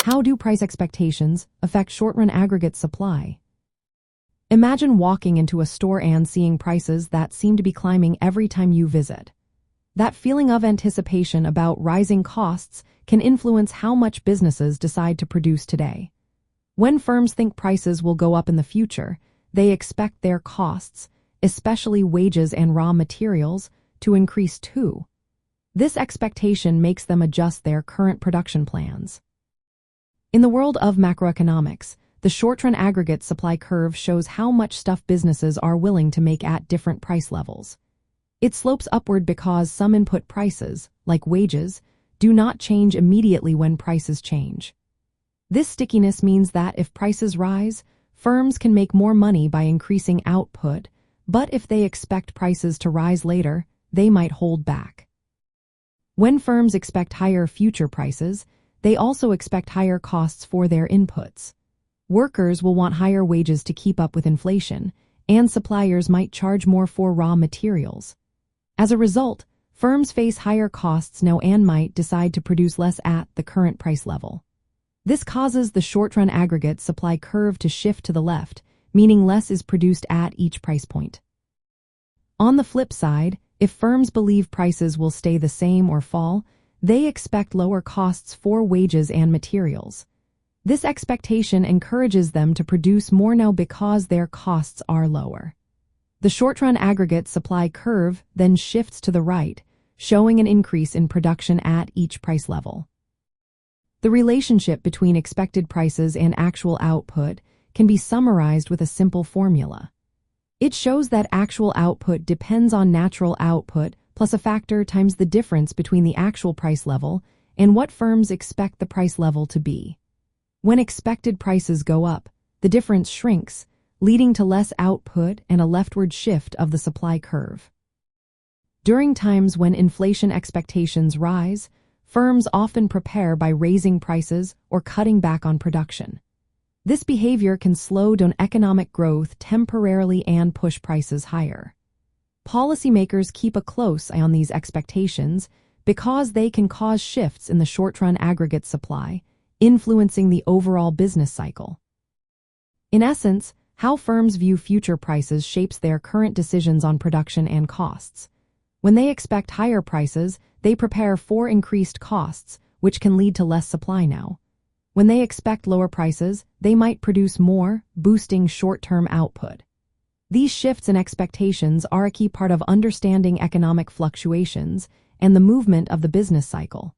How do price expectations affect short-run aggregate supply? Imagine walking into a store and seeing prices that seem to be climbing every time you visit. That feeling of anticipation about rising costs can influence how much businesses decide to produce today. When firms think prices will go up in the future, they expect their costs, especially wages and raw materials, to increase too. This expectation makes them adjust their current production plans. In the world of macroeconomics, the short-run aggregate supply curve shows how much stuff businesses are willing to make at different price levels. It slopes upward because some input prices, like wages, do not change immediately when prices change. This stickiness means that if prices rise, firms can make more money by increasing output, but if they expect prices to rise later, they might hold back. When firms expect higher future prices, they also expect higher costs for their inputs. Workers will want higher wages to keep up with inflation, and suppliers might charge more for raw materials. As a result, firms face higher costs now and might decide to produce less at the current price level. This causes the short-run aggregate supply curve to shift to the left, meaning less is produced at each price point. On the flip side, if firms believe prices will stay the same or fall, they expect lower costs for wages and materials. This expectation encourages them to produce more now because their costs are lower. The short-run aggregate supply curve then shifts to the right, showing an increase in production at each price level. The relationship between expected prices and actual output can be summarized with a simple formula. It shows that actual output depends on natural output plus a factor times the difference between the actual price level and what firms expect the price level to be. When expected prices go up, the difference shrinks, leading to less output and a leftward shift of the supply curve. During times when inflation expectations rise, firms often prepare by raising prices or cutting back on production. This behavior can slow down economic growth temporarily and push prices higher. Policymakers keep a close eye on these expectations because they can cause shifts in the short-run aggregate supply, influencing the overall business cycle. In essence, how firms view future prices shapes their current decisions on production and costs. When they expect higher prices, they prepare for increased costs, which can lead to less supply now. When they expect lower prices, they might produce more, boosting short-term output. These shifts in expectations are a key part of understanding economic fluctuations and the movement of the business cycle.